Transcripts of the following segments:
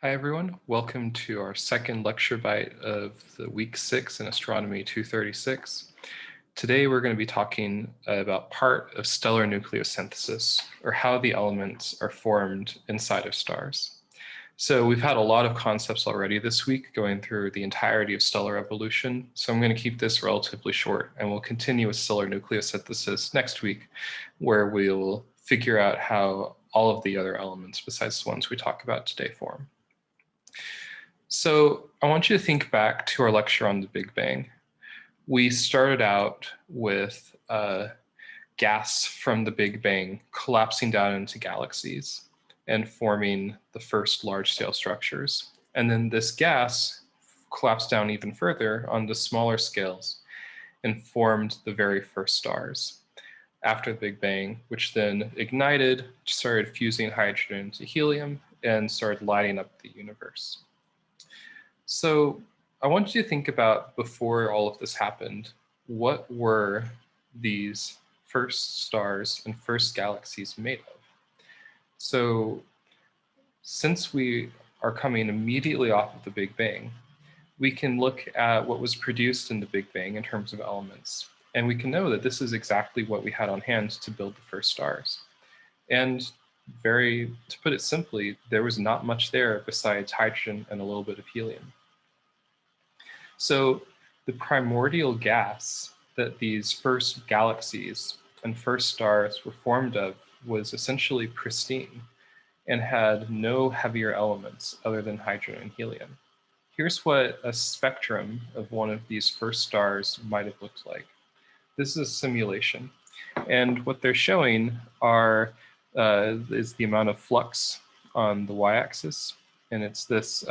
Hi, everyone. Welcome to our second lecture bite of the week 6 in Astronomy 236. Today, we're going to be talking about part of stellar nucleosynthesis, or how the elements are formed inside of stars. So we've had a lot of concepts already this week going through the entirety of stellar evolution. So I'm going to keep this relatively short, and we'll continue with stellar nucleosynthesis next week, where we'll figure out how all of the other elements besides the ones we talk about today form. So I want you to think back to our lecture on the Big Bang. We started out with gas from the Big Bang collapsing down into galaxies and forming the first large-scale structures. And then this gas collapsed down even further onto smaller scales and formed the very first stars after the Big Bang, which then ignited, started fusing hydrogen to helium, and started lighting up the universe. So I want you to think about, before all of this happened, what were these first stars and first galaxies made of? So since we are coming immediately off of the Big Bang, we can look at what was produced in the Big Bang in terms of elements. And we can know that this is exactly what we had on hand to build the first stars. And to put it simply, there was not much there besides hydrogen and a little bit of helium. So the primordial gas that these first galaxies and first stars were formed of was essentially pristine and had no heavier elements other than hydrogen and helium. Here's what a spectrum of one of these first stars might have looked like. This is a simulation, and what they're showing is the amount of flux on the y-axis, and it's this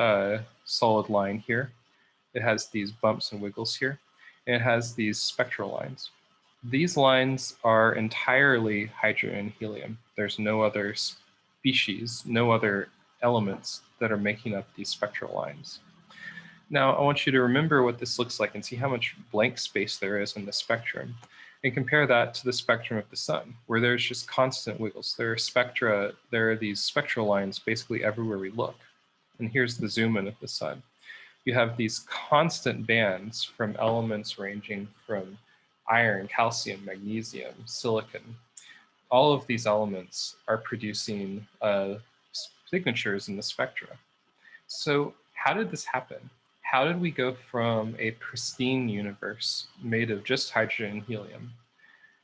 solid line here. It has these bumps and wiggles here, and it has these spectral lines. These lines are entirely hydrogen and helium. There's no other species, no other elements that are making up these spectral lines. Now, I want you to remember what this looks like and see how much blank space there is in the spectrum, and compare that to the spectrum of the sun, where there's just constant wiggles. There are these spectral lines basically everywhere we look. And here's the zoom in of the sun. You have these constant bands from elements ranging from iron, calcium, magnesium, silicon. All of these elements are producing signatures in the spectra. So how did this happen? How did we go from a pristine universe made of just hydrogen and helium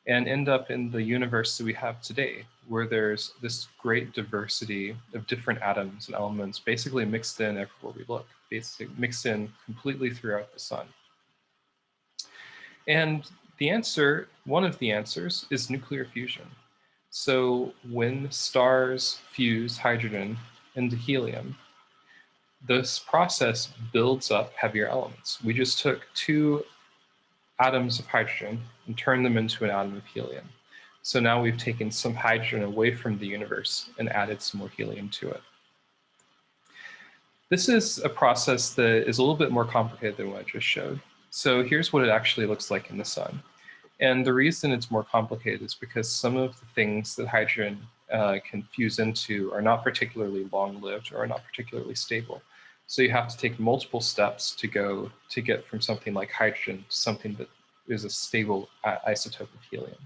and end up in the universe that we have today, where there's this great diversity of different atoms and elements basically mixed in everywhere we look, basically mixed in completely throughout the sun? And the answer, one of the answers, is nuclear fusion. So when stars fuse hydrogen into helium, this process builds up heavier elements. We just took two atoms of hydrogen and turned them into an atom of helium. So now we've taken some hydrogen away from the universe and added some more helium to it. This is a process that is a little bit more complicated than what I just showed. So here's what it actually looks like in the sun. And the reason it's more complicated is because some of the things that hydrogen can fuse into are not particularly long-lived or are not particularly stable. So you have to take multiple steps to get from something like hydrogen to something that is a stable isotope of helium.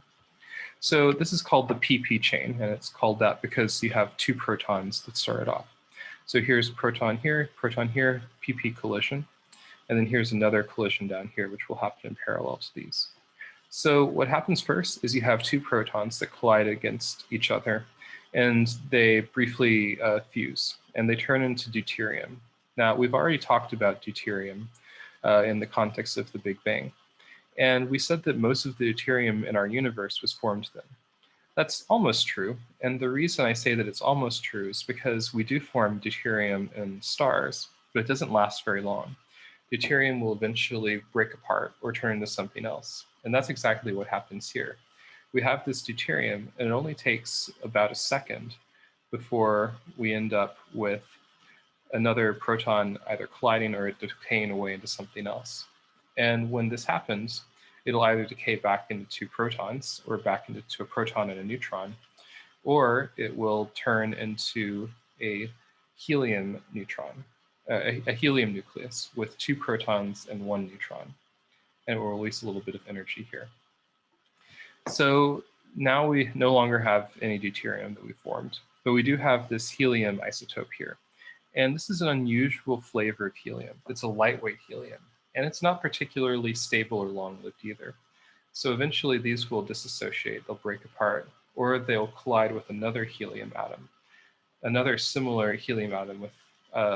So this is called the PP chain, and it's called that because you have two protons that start off. So here's proton here, PP collision, and then here's another collision down here, which will happen in parallel to these. So what happens first is you have two protons that collide against each other, and they briefly fuse, and they turn into deuterium. Now, we've already talked about deuterium in the context of the Big Bang, and we said that most of the deuterium in our universe was formed then. That's almost true, and the reason I say that it's almost true is because we do form deuterium in stars, but it doesn't last very long. Deuterium will eventually break apart or turn into something else, and that's exactly what happens here. We have this deuterium, and it only takes about a second before we end up with another proton either colliding or decaying away into something else. And when this happens, it'll either decay back into two protons or back into a proton and a neutron, or it will turn into a helium neutron, a helium nucleus with 2 protons and 1 neutron. And it will release a little bit of energy here. So now we no longer have any deuterium that we formed, but we do have this helium isotope here. And this is an unusual flavor of helium. It's a lightweight helium, and it's not particularly stable or long-lived either. So eventually these will dissociate, they'll break apart, or they'll collide with another helium atom, another similar helium atom with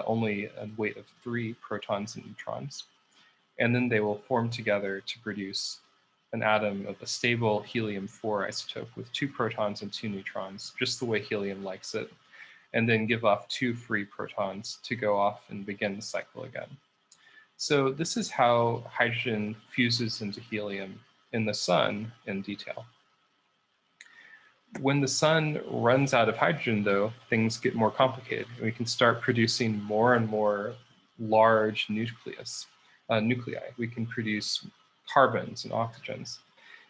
only a weight of 3 protons and neutrons. And then they will form together to produce an atom of a stable helium-4 isotope with 2 protons and 2 neutrons, just the way helium likes it, and then give off 2 free protons to go off and begin the cycle again. So this is how hydrogen fuses into helium in the sun in detail. When the sun runs out of hydrogen, though, things get more complicated. We can start producing more and more large nuclei. We can produce carbons and oxygens.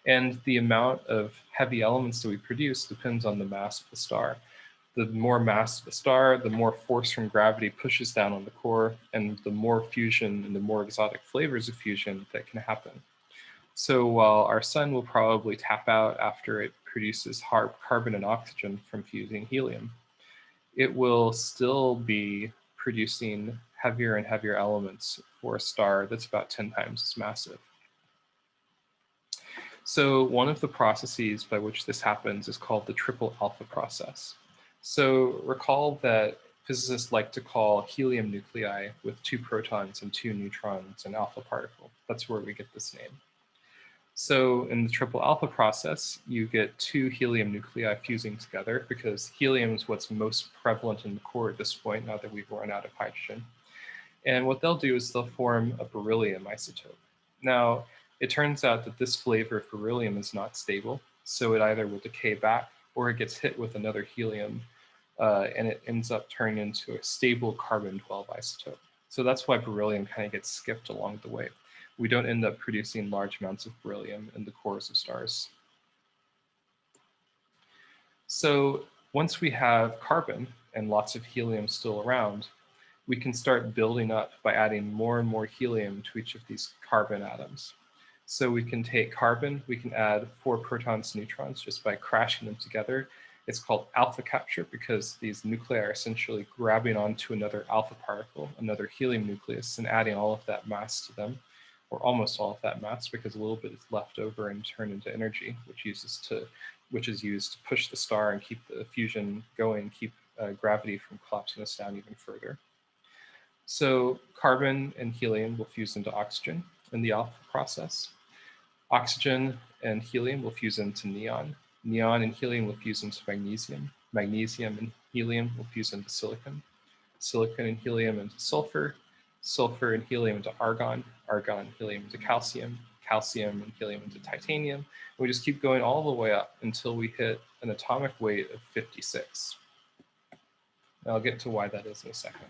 And the amount of heavy elements that we produce depends on the mass of the star. The more mass of the star, the more force from gravity pushes down on the core, and the more fusion and the more exotic flavors of fusion that can happen. So while our sun will probably tap out after it produces carbon and oxygen from fusing helium, it will still be producing heavier and heavier elements for a star that's about 10 times as massive. So one of the processes by which this happens is called the triple alpha process. So recall that physicists like to call helium nuclei with 2 protons and 2 neutrons an alpha particle. That's where we get this name. So in the triple alpha process, you get 2 helium nuclei fusing together because helium is what's most prevalent in the core at this point, now that we've run out of hydrogen. And what they'll do is they'll form a beryllium isotope. Now, it turns out that this flavor of beryllium is not stable, so it either will decay back or it gets hit with another helium, and it ends up turning into a stable carbon-12 isotope. So that's why beryllium kind of gets skipped along the way. We don't end up producing large amounts of beryllium in the cores of stars. So once we have carbon and lots of helium still around, we can start building up by adding more and more helium to each of these carbon atoms. So we can take carbon, we can add 4 protons and neutrons just by crashing them together. It's called alpha capture because these nuclei are essentially grabbing onto another alpha particle, another helium nucleus, and adding all of that mass to them, or almost all of that mass, because a little bit is left over and turned into energy, which is used to push the star and keep the fusion going, keep gravity from collapsing us down even further. So carbon and helium will fuse into oxygen in the alpha process. Oxygen and helium will fuse into neon. Neon and helium will fuse into magnesium. Magnesium and helium will fuse into silicon. Silicon and helium into sulfur. Sulfur and helium into argon. Argon and helium into calcium. Calcium and helium into titanium. And we just keep going all the way up until we hit an atomic weight of 56. And I'll get to why that is in a second.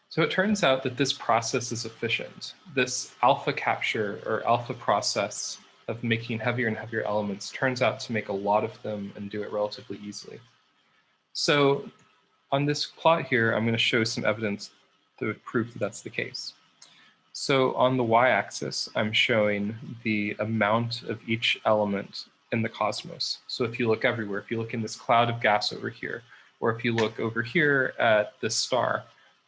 So it turns out that this process is efficient. This alpha capture or alpha process of making heavier and heavier elements turns out to make a lot of them and do it relatively easily. So on this plot here, I'm going to show some evidence to prove that that's the case. So on the y-axis, I'm showing the amount of each element in the cosmos. So if you look everywhere, if you look in this cloud of gas over here, or if you look over here at this star,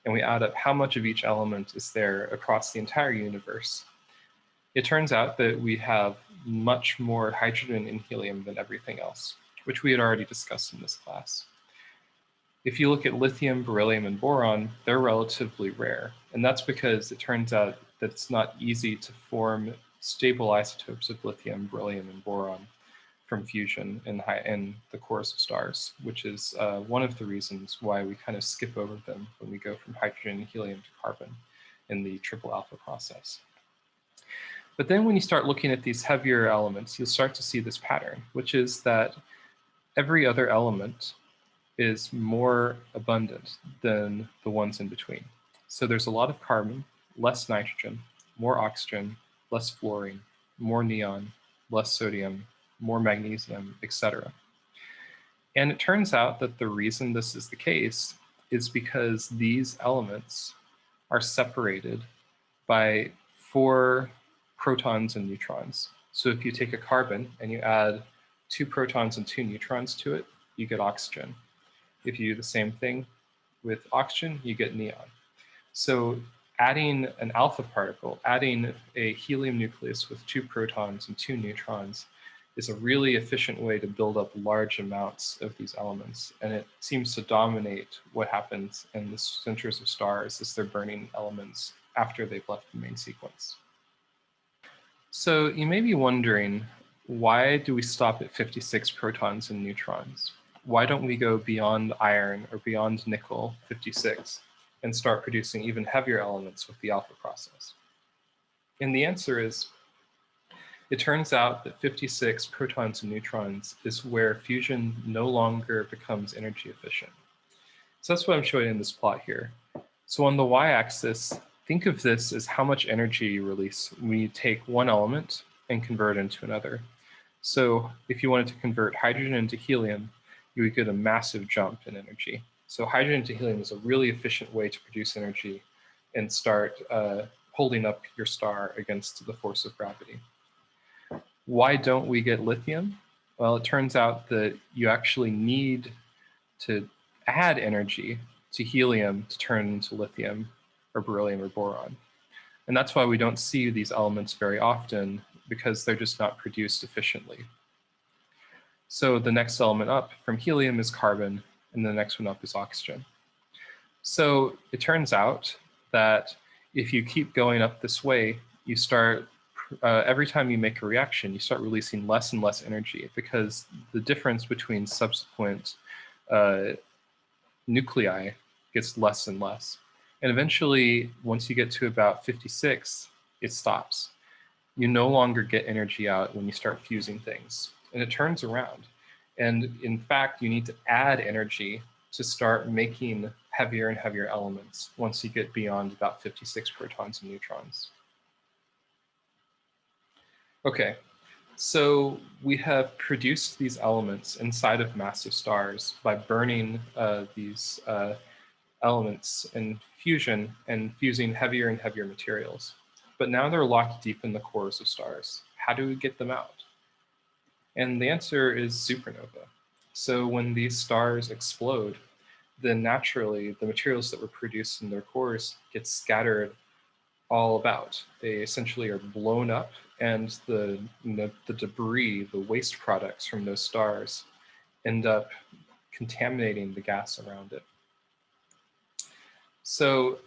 and we add up how much of each element is there across the entire universe, it turns out that we have much more hydrogen and helium than everything else, which we had already discussed in this class. If you look at lithium, beryllium, and boron, they're relatively rare. And that's because it turns out that it's not easy to form stable isotopes of lithium, beryllium, and boron from fusion in the cores of stars, which is one of the reasons why we kind of skip over them when we go from hydrogen and helium to carbon in the triple alpha process. But then when you start looking at these heavier elements, you'll start to see this pattern, which is that every other element is more abundant than the ones in between. So there's a lot of carbon, less nitrogen, more oxygen, less fluorine, more neon, less sodium, more magnesium, etc. And it turns out that the reason this is the case is because these elements are separated by 4 protons and neutrons. So if you take a carbon and you add 2 protons and 2 neutrons to it, you get oxygen. If you do the same thing with oxygen, you get neon. So adding an alpha particle, adding a helium nucleus with 2 protons and 2 neutrons is a really efficient way to build up large amounts of these elements. And it seems to dominate what happens in the centers of stars as they're burning elements after they've left the main sequence. So you may be wondering, why do we stop at 56 protons and neutrons? Why don't we go beyond iron or beyond nickel 56 and start producing even heavier elements with the alpha process? And the answer is, it turns out that 56 protons and neutrons is where fusion no longer becomes energy efficient. So that's what I'm showing in this plot here. So on the y-axis, think of this as how much energy you release when you take one element and convert it into another. So if you wanted to convert hydrogen into helium, you would get a massive jump in energy. So hydrogen to helium is a really efficient way to produce energy and start holding up your star against the force of gravity. Why don't we get lithium? Well, it turns out that you actually need to add energy to helium to turn into lithium or beryllium or boron. And that's why we don't see these elements very often, because they're just not produced efficiently. So the next element up from helium is carbon, and the next one up is oxygen. So it turns out that if you keep going up this way, you start, every time you make a reaction, you start releasing less and less energy, because the difference between subsequent nuclei gets less and less. And eventually, once you get to about 56, it stops. You no longer get energy out when you start fusing things, and it turns around. And in fact, you need to add energy to start making heavier and heavier elements once you get beyond about 56 protons and neutrons. Okay, so we have produced these elements inside of massive stars by burning these elements in fusion and fusing heavier and heavier materials. But now they're locked deep in the cores of stars. How do we get them out? And the answer is supernova. So when these stars explode, then naturally the materials that were produced in their cores get scattered all about. They essentially are blown up, and the debris, the waste products from those stars, end up contaminating the gas around it. So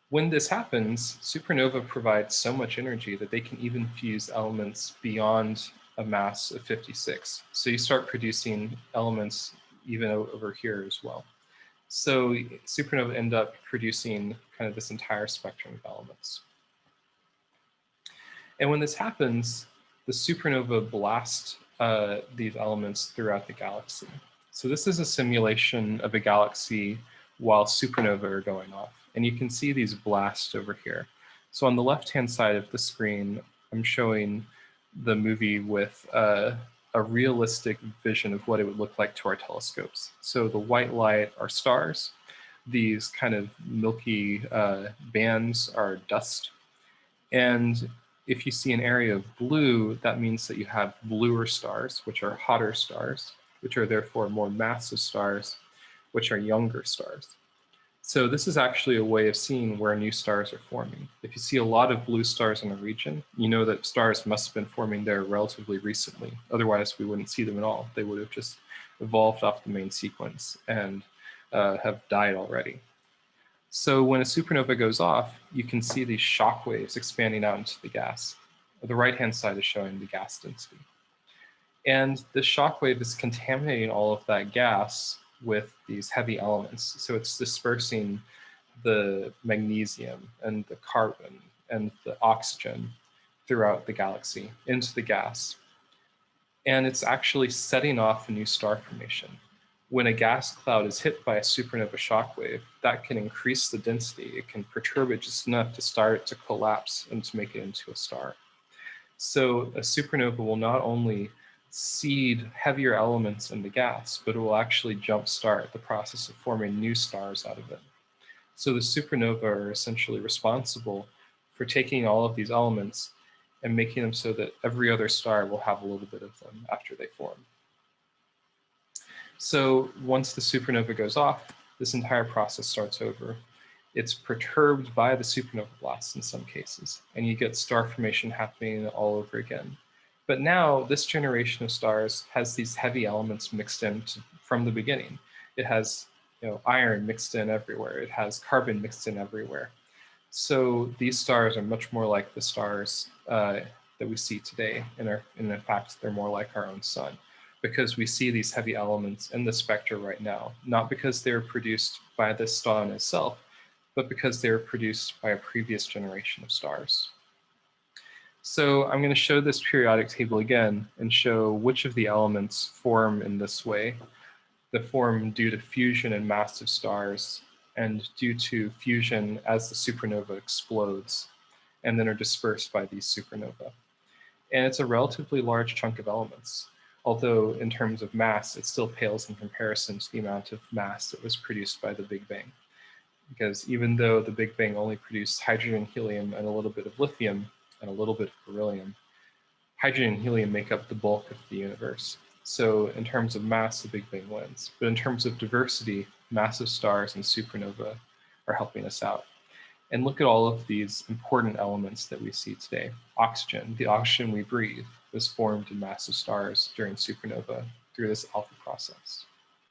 when this happens, supernova provides so much energy that they can even fuse elements beyond a mass of 56. So you start producing elements even over here as well. So supernova end up producing kind of this entire spectrum of elements. And when this happens, the supernova blasts these elements throughout the galaxy. So this is a simulation of a galaxy while supernova are going off. And you can see these blasts over here. So on the left-hand side of the screen, I'm showing the movie with a realistic vision of what it would look like to our telescopes. So the white light are stars. These kind of milky bands are dust. And if you see an area of blue, that means that you have bluer stars, which are hotter stars, which are therefore more massive stars, which are younger stars. So this is actually a way of seeing where new stars are forming. If you see a lot of blue stars in a region, you know that stars must have been forming there relatively recently. Otherwise, we wouldn't see them at all. They would have just evolved off the main sequence and have died already. So when a supernova goes off, you can see these shock waves expanding out into the gas. The right-hand side is showing the gas density. And the shock wave is contaminating all of that gas with these heavy elements. So it's dispersing the magnesium and the carbon and the oxygen throughout the galaxy into the gas. And it's actually setting off a new star formation. When a gas cloud is hit by a supernova shock wave, that can increase the density. It can perturb it just enough to start to collapse and to make it into a star. So a supernova will not only seed heavier elements in the gas, but it will actually jumpstart the process of forming new stars out of it. So the supernova are essentially responsible for taking all of these elements and making them so that every other star will have a little bit of them after they form. So once the supernova goes off, this entire process starts over. It's perturbed by the supernova blasts in some cases, and you get star formation happening all over again. But now this generation of stars has these heavy elements mixed in from the beginning. It has iron mixed in everywhere. It has carbon mixed in everywhere. So these stars are much more like the stars that we see today, and in fact, they're more like our own sun, because we see these heavy elements in the spectra right now, not because they were produced by the star itself, but because they were produced by a previous generation of stars. So I'm going to show this periodic table again and show which of the elements form in this way. They form due to fusion in massive stars and due to fusion as the supernova explodes and then are dispersed by these supernovae. And it's a relatively large chunk of elements, although in terms of mass, it still pales in comparison to the amount of mass that was produced by the Big Bang. Because even though the Big Bang only produced hydrogen, helium, and a little bit of lithium, and a little bit of beryllium, hydrogen and helium make up the bulk of the universe. So in terms of mass, the Big Bang wins. But in terms of diversity, massive stars and supernova are helping us out. And look at all of these important elements that we see today. Oxygen, the oxygen we breathe, was formed in massive stars during supernova through this alpha process.